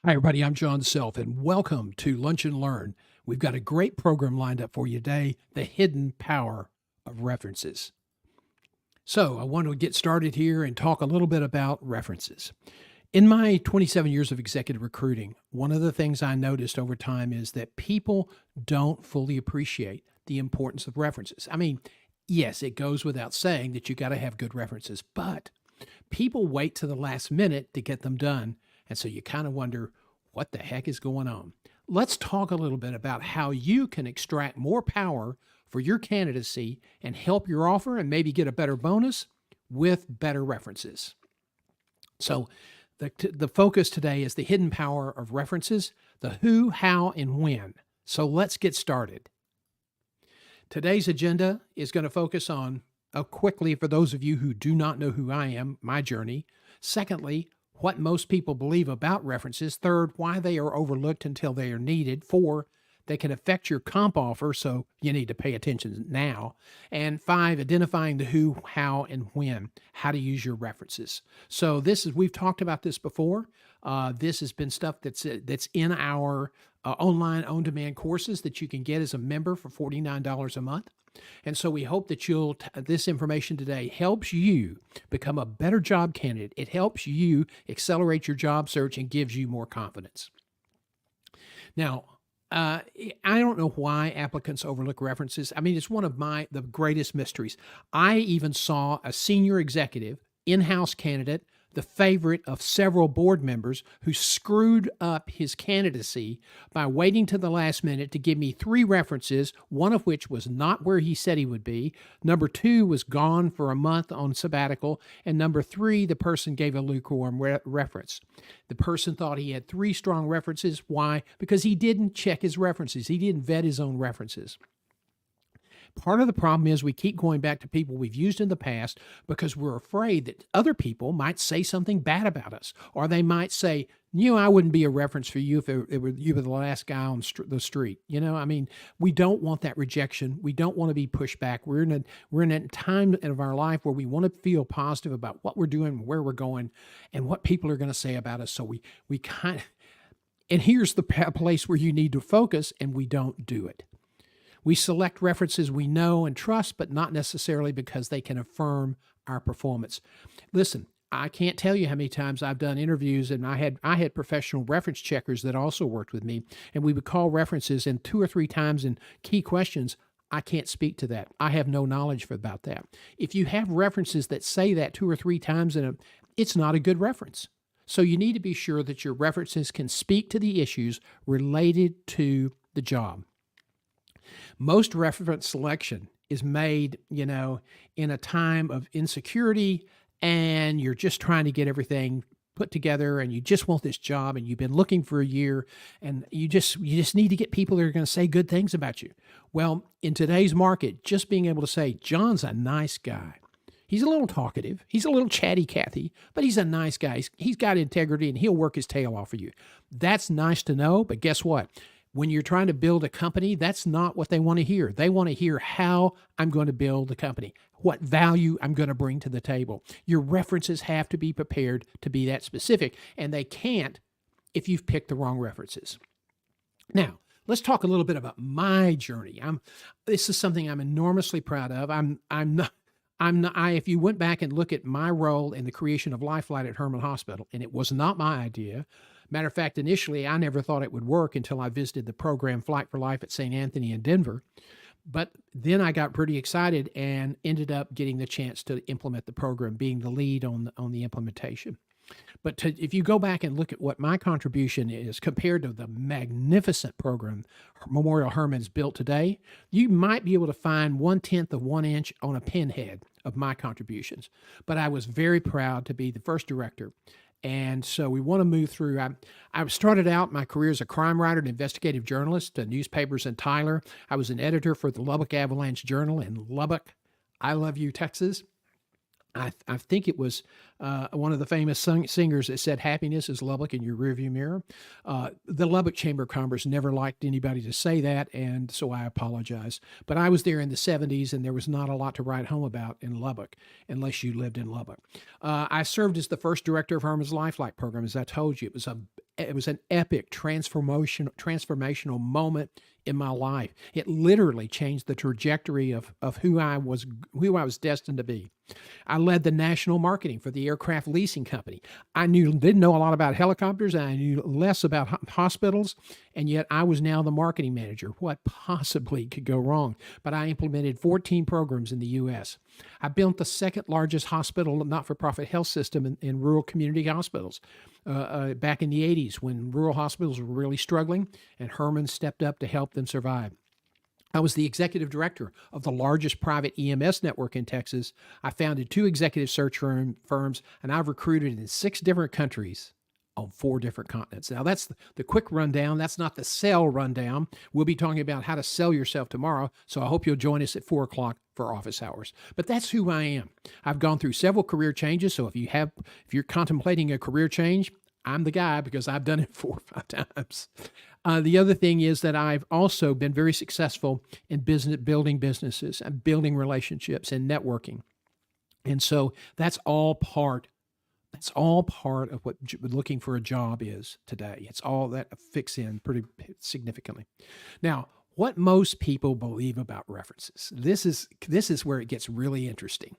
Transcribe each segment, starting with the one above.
Hi, everybody. I'm John Self, and welcome to Lunch and Learn. We've got a great program lined up for you today, The Hidden Power of References. So, I want to get started here and talk a little bit about references. In my 27 years of executive recruiting, one of the things I noticed over time is that people don't fully appreciate the importance of references. I mean, yes, it goes without saying that you got to have good references, but people wait to the last minute to get them done. And so you kind of wonder what the heck is going on. Let's talk a little bit about how you can extract more power for your candidacy and help your offer and maybe get a better bonus with better references. So, the focus today is the hidden power of references, the who, how, and when. So, let's get started. Today's agenda is going to focus on, quickly, for those of you who do not know who I am, my journey. Secondly, what most people believe about references. Third, why they are overlooked until they are needed. Four, they can affect your comp offer, so you need to pay attention now. And five, identifying the who, how, and when, how to use your references. So we've talked about this before. This has been stuff that's in our online on-demand courses that you can get as a member for $49 a month. And so we hope that this information today helps you become a better job candidate. It helps you accelerate your job search and gives you more confidence. Now, I don't know why applicants overlook references. I mean, it's one of the greatest mysteries. I even saw a senior executive, in-house candidate, the favorite of several board members, who screwed up his candidacy by waiting to the last minute to give me 3 references, one of which was not where he said he would be. Number 2 was gone for a month on sabbatical. And number 3, the person gave a lukewarm reference. The person thought he had 3 strong references. Why? Because he didn't check his references. He didn't vet his own references. Part of the problem is we keep going back to people we've used in the past because we're afraid that other people might say something bad about us, or they might say, I wouldn't be a reference for you if you were the last guy on the street. I mean, we don't want that rejection. We don't want to be pushed back. We're in a time of our life where we want to feel positive about what we're doing, where we're going, and what people are going to say about us. So we kind of, and here's the place where you need to focus, and we don't do it. We select references we know and trust, but not necessarily because they can affirm our performance. Listen, I can't tell you how many times I've done interviews, and I had professional reference checkers that also worked with me, and we would call references, and 2 or 3 times in key questions, I can't speak to that. I have no knowledge about that. If you have references that say that 2 or 3 times it's not a good reference. So you need to be sure that your references can speak to the issues related to the job. Most reference selection is made, in a time of insecurity, and you're just trying to get everything put together, and you just want this job, and you've been looking for a year, and you just need to get people that are going to say good things about you. Well, in today's market, just being able to say, John's a nice guy. He's a little talkative. He's a little chatty Cathy, but he's a nice guy. He's got integrity, and he'll work his tail off for you. That's nice to know, but guess what? When you're trying to build a company, that's not what they want to hear. They want to hear how I'm going to build the company, what value I'm going to bring to the table. Your references have to be prepared to be that specific, and they can't if you've picked the wrong references. Now, let's talk a little bit about my journey. This is something I'm enormously proud of. If you went back and look at my role in the creation of Lifeline at Herman Hospital, and it was not my idea. Matter of fact, initially, I never thought it would work until I visited the program Flight for Life at St. Anthony in Denver. But then I got pretty excited and ended up getting the chance to implement the program, being the lead on the implementation. But if you go back and look at what my contribution is compared to the magnificent program Memorial Herman's built today, you might be able to find 1/10 of 1 inch on a pinhead of my contributions. But I was very proud to be the first director. And so we want to move through. I started out my career as a crime writer and investigative journalist to newspapers in Tyler. I was an editor for the Lubbock Avalanche Journal in Lubbock. I love you, Texas. I think it was one of the famous singers that said, "Happiness is Lubbock in your rearview mirror." The Lubbock Chamber of Commerce never liked anybody to say that, and so I apologize. But I was there in the 70s, and there was not a lot to write home about in Lubbock, unless you lived in Lubbock. I served as the first director of Herman's Lifeline program. As I told you, it was an an epic transformational moment in my life. It literally changed the trajectory of who I was destined to be. I led the national marketing for the aircraft leasing company. I didn't know a lot about helicopters. I knew less about hospitals, and yet I was now the marketing manager. What possibly could go wrong? But I implemented 14 programs in the U.S. I built the second largest hospital, not-for-profit health system in rural community hospitals back in the 80s when rural hospitals were really struggling, and Herman stepped up to help them survive. I was the executive director of the largest private EMS network in Texas. I founded 2 executive search firms, and I've recruited in 6 different countries on 4 different continents. Now, that's the quick rundown. That's not the sell rundown. We'll be talking about how to sell yourself tomorrow, so I hope you'll join us at 4 o'clock for office hours. But that's who I am. I've gone through several career changes, so if you're contemplating a career change, I'm the guy because I've done it 4 or 5 times. The other thing is that I've also been very successful in building businesses and building relationships and networking. And so that's all part of what looking for a job is today. It's all that fits in pretty significantly. Now, what most people believe about references. This is where it gets really interesting.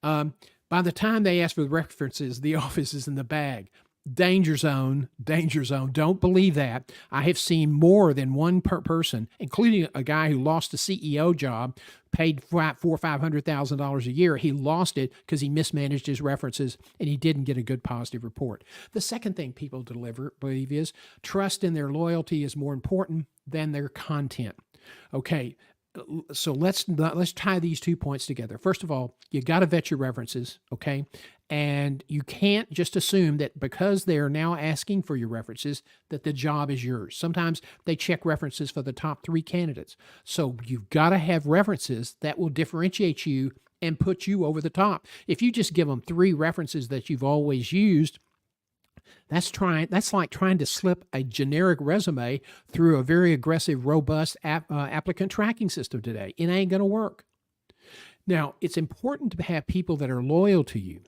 By the time they ask for the references, the office is in the bag. Danger zone, danger zone. Don't believe that. I have seen more than one person, including a guy who lost a CEO job, paid $400,000 or $500,000 a year. He lost it because he mismanaged his references and he didn't get a good positive report. The second thing people believe is trust in their loyalty is more important than their content. Okay, so let's tie these 2 points together. First of all, you got to vet your references, okay? And you can't just assume that because they are now asking for your references that the job is yours. Sometimes they check references for the top 3 candidates. So you've got to have references that will differentiate you and put you over the top. If you just give them 3 references that you've always used, that's like trying to slip a generic resume through a very aggressive, robust applicant tracking system today. It ain't going to work. Now, it's important to have people that are loyal to you,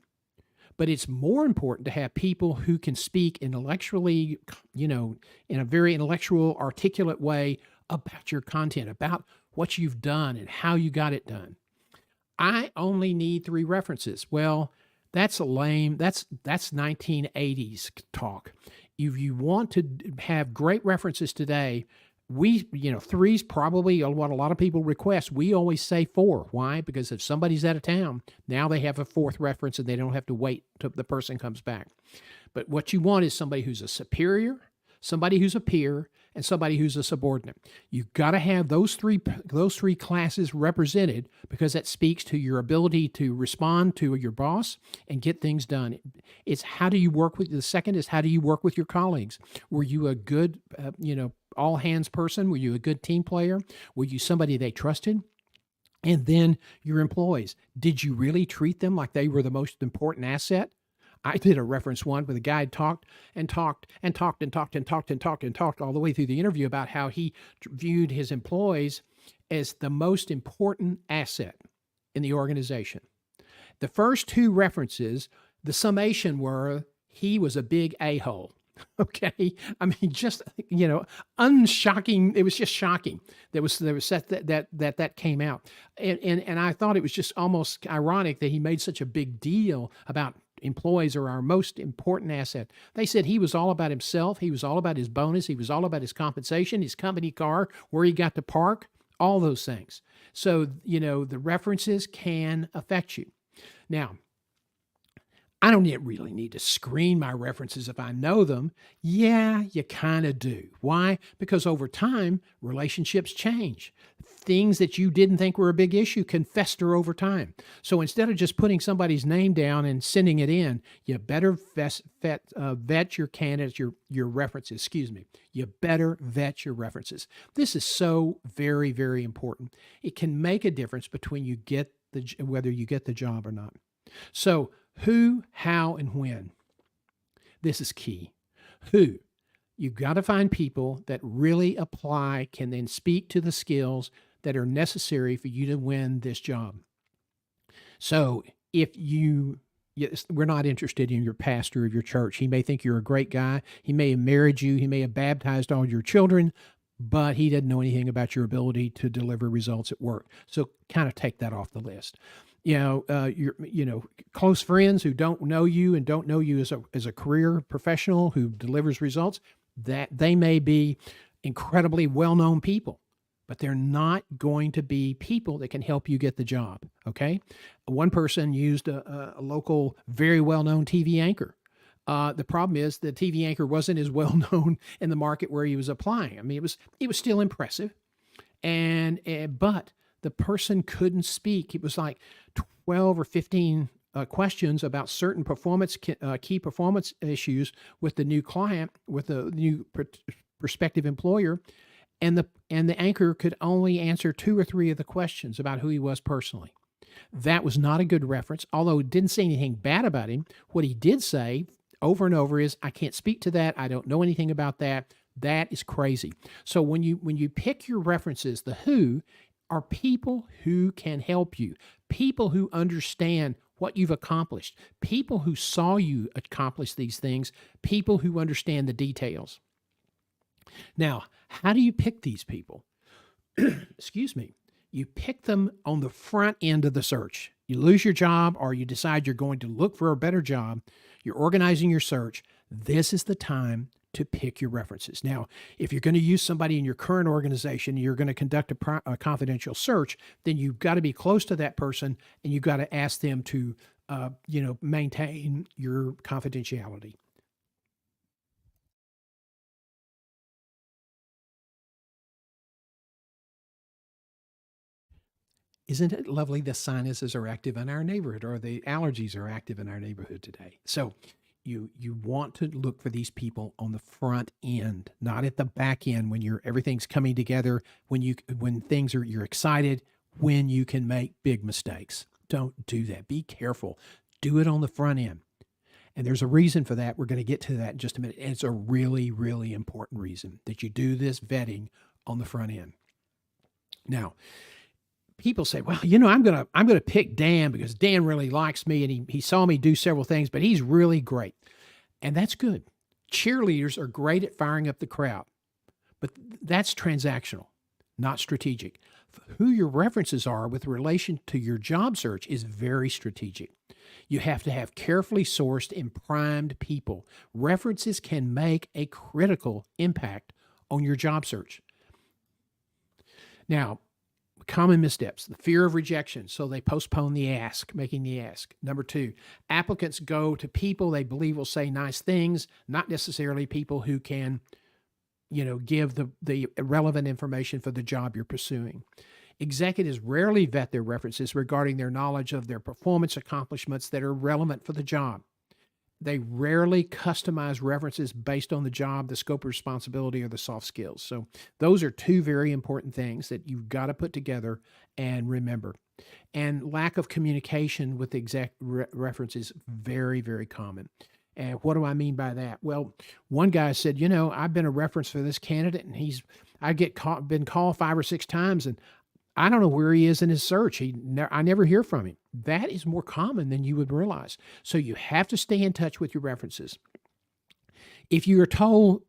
but it's more important to have people who can speak intellectually, in a very intellectual, articulate way about your content, about what you've done and how you got it done. I only need 3 references. Well, that's lame. That's 1980s talk. If you want to have great references today, 3's probably what a lot of people request. We always say 4. Why? Because if somebody's out of town, now they have a 4th reference and they don't have to wait till the person comes back. But what you want is somebody who's a superior, somebody who's a peer, and somebody who's a subordinate. You've got to have those three classes represented because that speaks to your ability to respond to your boss and get things done. It's how do you work with, the second is how do you work with your colleagues? Were you a good, all hands person? Were you a good team player? Were you somebody they trusted? And then your employees, did you really treat them like they were the most important asset? I did a reference one where the guy talked all the way through the interview about how he viewed his employees as the most important asset in the organization. The first 2 references, the summation were he was a big a-hole. Okay, I mean, just unshocking. It was just shocking. There was that came out, and I thought it was just almost ironic that he made such a big deal about employees are our most important asset. They said he was all about himself. He was all about his bonus. He was all about his compensation, his company car, where he got to park, all those things. So the references can affect you. Now, I don't really need to screen my references if I know them. Yeah, you kind of do. Why? Because over time, relationships change. Things that you didn't think were a big issue can fester over time. So instead of just putting somebody's name down and sending it in, you better vet your candidates, your references, You better vet your references. This is so very, very important. It can make a difference between whether you get the job or not. So who, how, and when. This is key. Who. You've got to find people that really apply, can then speak to the skills that are necessary for you to win this job. So if you yes, we're not interested in your pastor of your church. He may think you're a great guy. He may have married you. He may have baptized all your children, but he doesn't know anything about your ability to deliver results at work. So kind of take that off the list. Your close friends who don't know you and don't know you as a career professional who delivers results, that they may be incredibly well-known people, but they're not going to be people that can help you get the job. Okay. One person used a local, very well-known TV anchor. The problem is the TV anchor wasn't as well known in the market where he was applying. I mean, it was still impressive, but the person couldn't speak. It was like 12 or 15 questions about certain key performance issues with the new client, with the new prospective employer, and the anchor could only answer 2 or 3 of the questions about who he was personally. That was not a good reference, although it didn't say anything bad about him. What he did say over and over is, I can't speak to that. I don't know anything about that. That is crazy. So when you pick your references, the who are people who can help you, people who understand what you've accomplished, people who saw you accomplish these things, people who understand the details. Now, how do you pick these people? Excuse me. You pick them on the front end of the search. You lose your job or you decide you're going to look for a better job. You're organizing your search. This is the time to pick your references. Now, if you're going to use somebody in your current organization, you're going to conduct a confidential search, then you've got to be close to that person and you've got to ask them to, maintain your confidentiality. Isn't it lovely the sinuses are active in our neighborhood, or the allergies are active in our neighborhood today? So you want to look for these people on the front end, not at the back end when everything's coming together, when you're excited, when you can make big mistakes. Don't do that. Be careful. Do it on the front end. And there's a reason for that. We're going to get to that in just a minute. And it's a really, really important reason that you do this vetting on the front end. Now, people say, well, I'm gonna pick Dan because Dan really likes me and he saw me do several things, but he's really great. And that's good. Cheerleaders are great at firing up the crowd, but that's transactional, not strategic. Who your references are with relation to your job search is very strategic. You have to have carefully sourced and primed people. References can make a critical impact on your job search. Now, common missteps, the fear of rejection. So they postpone making the ask. Number 2, applicants go to people they believe will say nice things, not necessarily people who can, give the relevant information for the job you're pursuing. Executives rarely vet their references regarding their knowledge of their performance accomplishments that are relevant for the job. They rarely customize references based on the job, the scope of responsibility, or the soft skills. So those are 2 very important things that you've got to put together and remember. And lack of communication with the reference is very, very common. And what do I mean by that? Well, one guy said, I've been a reference for this candidate, and been called 5 or 6 times, and I don't know where he is in his search. I never hear from him. That is more common than you would realize. So you have to stay in touch with your references. If you are told,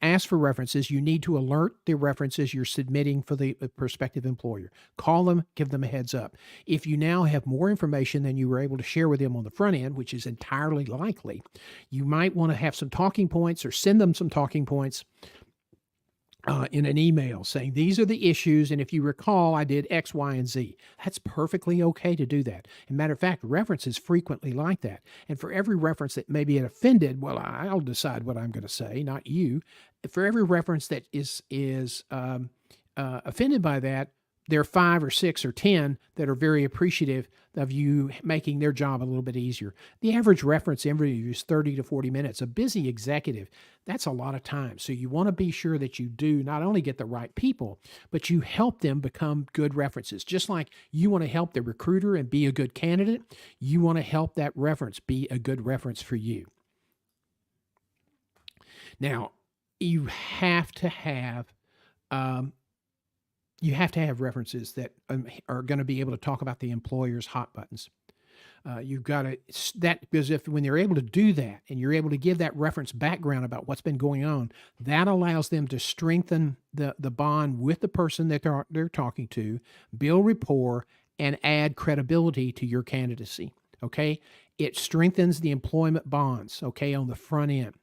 ask for references, you need to alert the references you're submitting for the prospective employer. Call them, give them a heads up. If you now have more information than you were able to share with them on the front end, which is entirely likely, you might want to have some talking points or send them some talking points in an email saying, these are the issues, and if you recall, I did X, Y, and Z. That's perfectly okay to do that. As a matter of fact, references frequently like that. And for every reference that may be offended, well, I'll decide what I'm going to say, not you. For every reference that is offended by that, there are 5 or 6 or 10 that are very appreciative of you making their job a little bit easier. The average reference interview is 30 to 40 minutes. A busy executive, that's a lot of time. So you want to be sure that you do not only get the right people, but you help them become good references. Just like you want to help the recruiter and be a good candidate, you want to help that reference be a good reference for you. Now, you have to have references that are going to be able to talk about the employer's hot buttons. You've got to that because if when they're able to do that and you're able to give that reference background about what's been going on, that allows them to strengthen the bond with the person that they're talking to, build rapport, and add credibility to your candidacy. Okay, it strengthens the employment bonds. Okay, on the front end.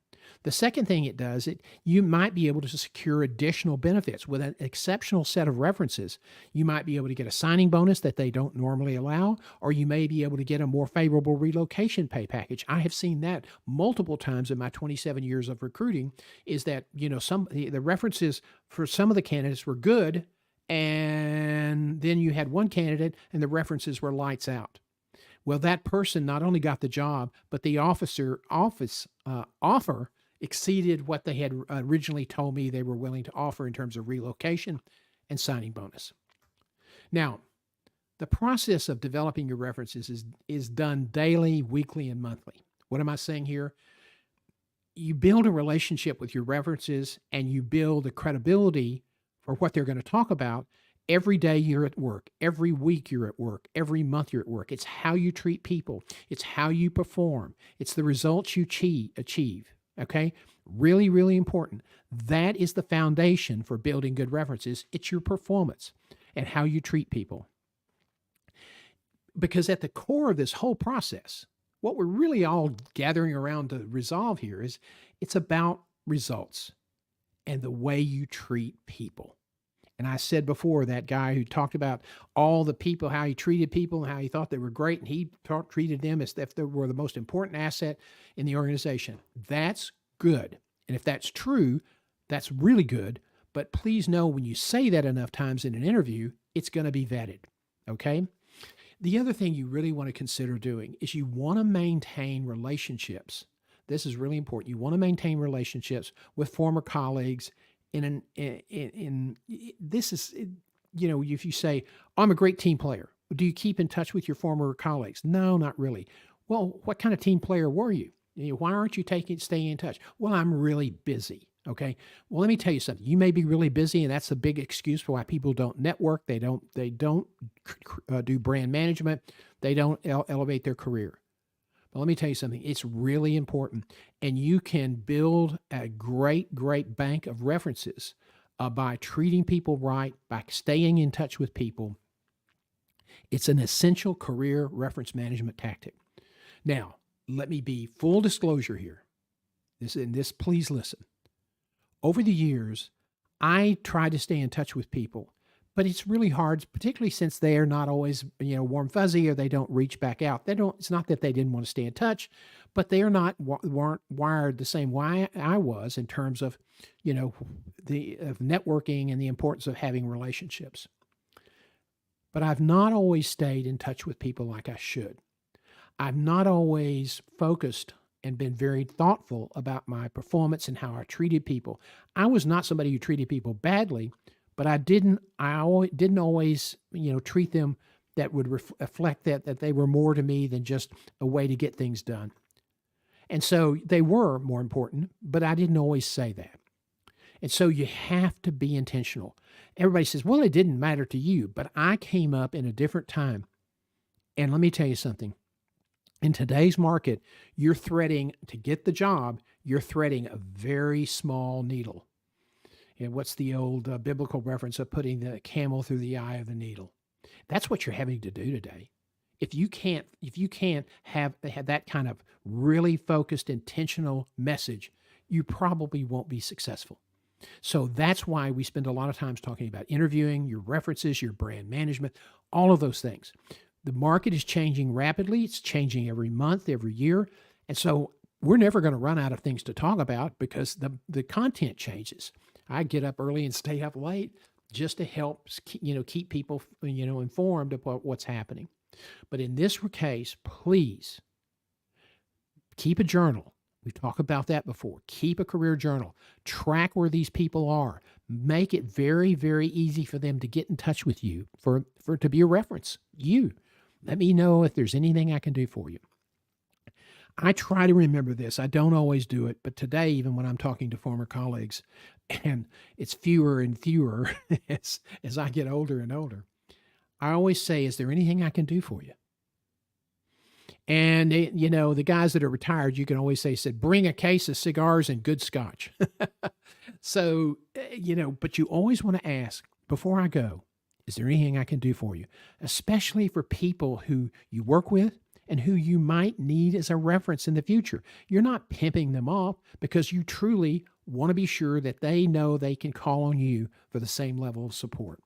The second thing it does, you might be able to secure additional benefits with an exceptional set of references. You might be able to get a signing bonus that they don't normally allow, or you may be able to get a more favorable relocation pay package. I have seen that multiple times in my 27 years of recruiting, is that, some the references for some of the candidates were good, and then you had one candidate and the references were lights out. Well, that person not only got the job, but the offer exceeded what they had originally told me they were willing to offer in terms of relocation and signing bonus. Now, the process of developing your references is done daily, weekly, and monthly. What am I saying here? You build a relationship with your references and you build the credibility for what they're going to talk about. Every day you're at work, every week you're at work, every month you're at work. It's how you treat people. It's how you perform. It's the results you achieve. Okay? Really, really important. That is the foundation for building good references. It's your performance and how you treat people. Because at the core of this whole process, what we're really all gathering around to resolve here is it's about results and the way you treat people. And I said before, that guy who talked about all the people, how he treated people and how he thought they were great, and he treated them as if they were the most important asset in the organization. That's good. And if that's true, that's really good. But please know, when you say that enough times in an interview, it's going to be vetted. Okay? The other thing you really want to consider doing is you want to maintain relationships. This is really important. You want to maintain relationships with former colleagues. This is, if you say, I'm a great team player, do you keep in touch with your former colleagues? No, not really. Well, what kind of team player were you? Why aren't you staying in touch? Well, I'm really busy. Okay. Well, let me tell you something. You may be really busy, and that's a big excuse for why people don't network. They don't do brand management. They don't elevate their career. But let me tell you something. It's really important, and you can build a great, great bank of references by treating people right, by staying in touch with people. It's an essential career reference management tactic. Now, let me be full disclosure here. Please listen. Over the years, I try to stay in touch with people, but it's really hard, particularly since they are not always, warm fuzzy, or they don't reach back out. It's not that they didn't want to stay in touch, but they weren't wired the same way I was in terms of, of networking and the importance of having relationships. But I've not always stayed in touch with people like I should. I've not always focused and been very thoughtful about my performance and how I treated people. I was not somebody who treated people badly, but I didn't always, treat them that would reflect that they were more to me than just a way to get things done. And so they were more important, but I didn't always say that. And so you have to be intentional. Everybody says, well, it didn't matter to you, but I came up in a different time. And let me tell you something. In today's market, you're threading, to get the job, you're threading a very small needle. And what's the old biblical reference of putting the camel through the eye of the needle? That's what you're having to do today. If you can't have that kind of really focused, intentional message, you probably won't be successful. So that's why we spend a lot of times talking about interviewing, your references, your brand management, all of those things. The market is changing rapidly. It's changing every month, every year. And so we're never going to run out of things to talk about because the content changes. I get up early and stay up late just to help, keep people, informed about what's happening. But in this case, please keep a journal. We've talked about that before. Keep a career journal. Track where these people are. Make it very, very easy for them to get in touch with you, for to be a reference. Let me know if there's anything I can do for you. I try to remember this. I don't always do it, but today, even when I'm talking to former colleagues, and it's fewer and fewer as I get older and older, I always say, is there anything I can do for you? And the guys that are retired, you can always said, bring a case of cigars and good scotch. So, but you always want to ask, before I go, is there anything I can do for you? Especially for people who you work with and who you might need as a reference in the future. You're not pimping them off because you truly want to be sure that they know they can call on you for the same level of support.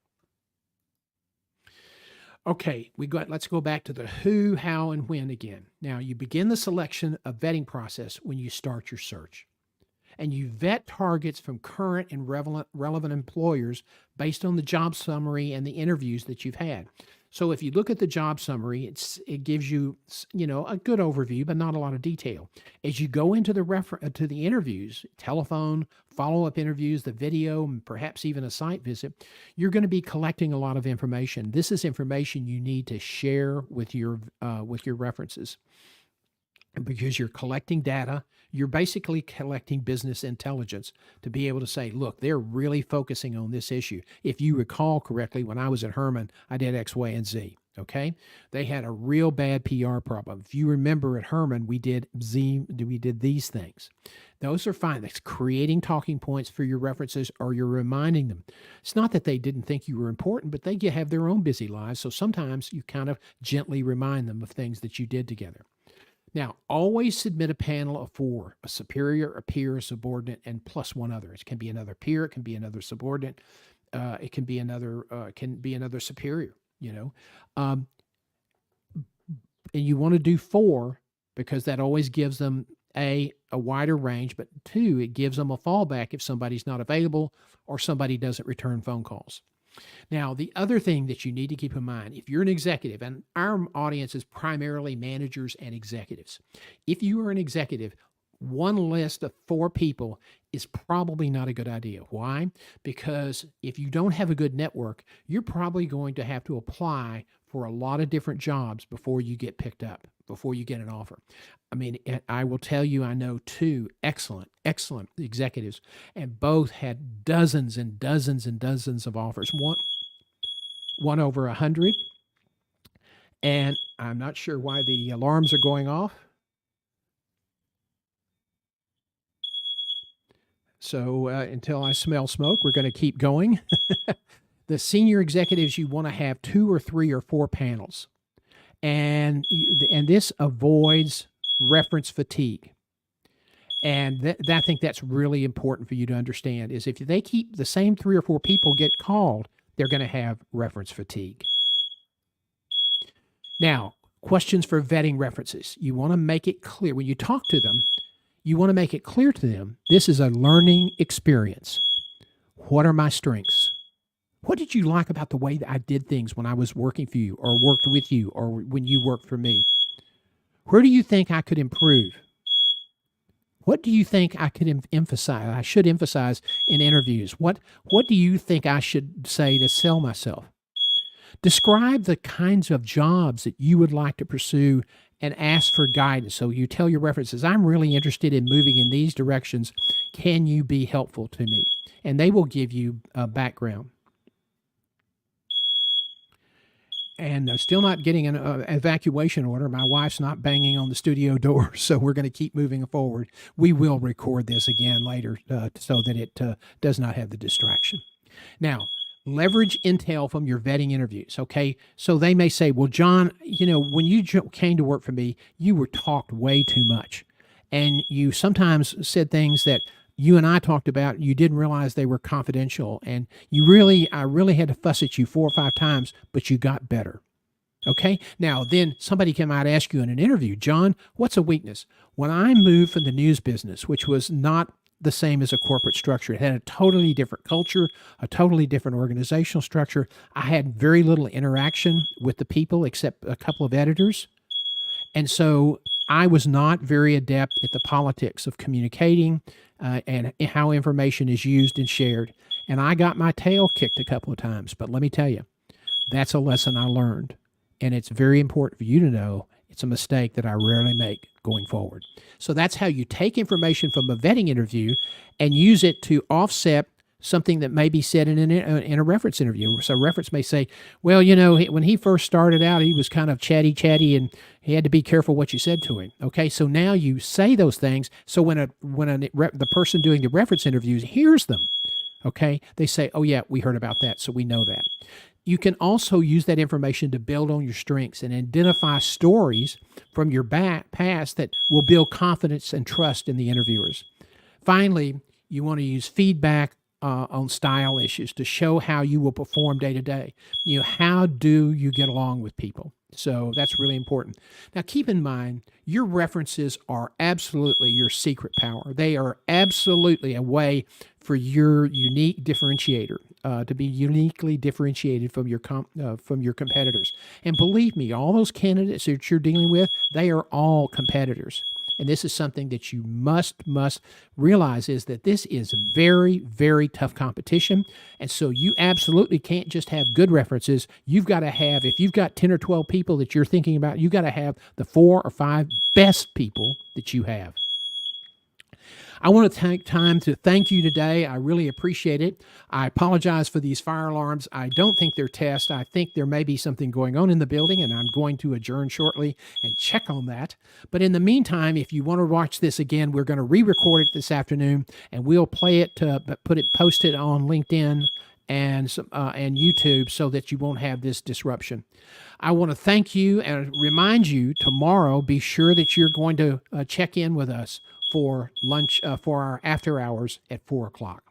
Okay, let's go back to the who, how, and when again. Now, you begin the selection of vetting process when you start your search. And you vet targets from current and relevant employers based on the job summary and the interviews that you've had. So if you look at the job summary, it gives you, a good overview, but not a lot of detail. As you go into the interviews, telephone, follow-up interviews, the video, and perhaps even a site visit, you're going to be collecting a lot of information. This is information you need to share with your references. Because you're collecting data, you're basically collecting business intelligence to be able to say, look, they're really focusing on this issue. If you recall correctly, when I was at Herman, I did X, Y, and Z. Okay, they had a real bad PR problem. If you remember at Herman, we did these things. Those are fine. That's creating talking points for your references, or you're reminding them. It's not that they didn't think you were important, but they have their own busy lives. So sometimes you kind of gently remind them of things that you did together. Now, always submit a panel of 4, a superior, a peer, a subordinate, and plus one other. It can be another peer, it can be another subordinate, it can be another superior, and you want to do 4 because that always gives them a wider range, but 2, it gives them a fallback if somebody's not available or somebody doesn't return phone calls. Now, the other thing that you need to keep in mind, if you're an executive, and our audience is primarily managers and executives, if you are an executive, one list of 4 people is probably not a good idea. Why? Because if you don't have a good network, you're probably going to have to apply for a lot of different jobs before you get picked up, before you get an offer. I mean, I will tell you, I know 2 excellent executives, and both had dozens and dozens and dozens of offers. One over 100, and I'm not sure why the alarms are going off. So until I smell smoke, we're going to keep going. The senior executives, you want to have 2 or 3 or 4 panels. And this avoids reference fatigue. And I think that's really important for you to understand, is if they keep the same 3 or 4 people get called, they're going to have reference fatigue. Now, questions for vetting references. You want to make it clear. When you talk to them, you want to make it clear to them, this is a learning experience. What are my strengths? What did you like about the way that I did things when I was working for you or worked with you or when you worked for me? Where do you think I could improve? What do you think I could emphasize? I should emphasize in interviews. What do you think I should say to sell myself? Describe the kinds of jobs that you would like to pursue and ask for guidance. So you tell your references, I'm really interested in moving in these directions. Can you be helpful to me? And they will give you a background. And still not getting an evacuation order. My wife's not banging on the studio door, so we're going to keep moving forward. We will record this again later so that it does not have the distraction. Now, leverage intel from your vetting interviews, okay? So they may say, well, John, when you came to work for me, you were talked way too much. And you sometimes said things that you and I talked about, you didn't realize they were confidential. And I really had to fuss at you 4 or 5 times, but you got better. Okay. Now, then somebody might ask you in an interview, John, what's a weakness? When I moved from the news business, which was not the same as a corporate structure, it had a totally different culture, a totally different organizational structure. I had very little interaction with the people except a couple of editors. And so I was not very adept at the politics of communicating and how information is used and shared. And I got my tail kicked a couple of times. But let me tell you, that's a lesson I learned. And it's very important for you to know it's a mistake that I rarely make going forward. So that's how you take information from a vetting interview and use it to offset something that may be said in a reference interview. So a reference may say, well, when he first started out, he was kind of chatty, and he had to be careful what you said to him. Okay, so now you say those things, so when the person doing the reference interviews hears them, okay, they say, oh yeah, we heard about that, so we know that. You can also use that information to build on your strengths and identify stories from your past that will build confidence and trust in the interviewers. Finally, you want to use feedback on style issues to show how you will perform day to day. How do you get along with people? So that's really important. Now, keep in mind, your references are absolutely your secret power. They are absolutely a way for your unique differentiator, to be uniquely differentiated from your competitors. And believe me, all those candidates that you're dealing with, they are all competitors. And this is something that you must realize, is that this is very, very tough competition. And so you absolutely can't just have good references. You've got to have, if you've got 10 or 12 people that you're thinking about, you've got to have the 4 or 5 best people that you have. I want to take time to thank you today. I really appreciate it. I apologize for these fire alarms. I don't think they're tests. I think there may be something going on in the building, and I'm going to adjourn shortly and check on that. But in the meantime, if you want to watch this again, we're going to re-record it this afternoon, and we'll play it, post it on LinkedIn and YouTube, so that you won't have this disruption. I want to thank you and remind you, tomorrow, be sure that you're going to check in with us for lunch, for our after hours at 4 o'clock.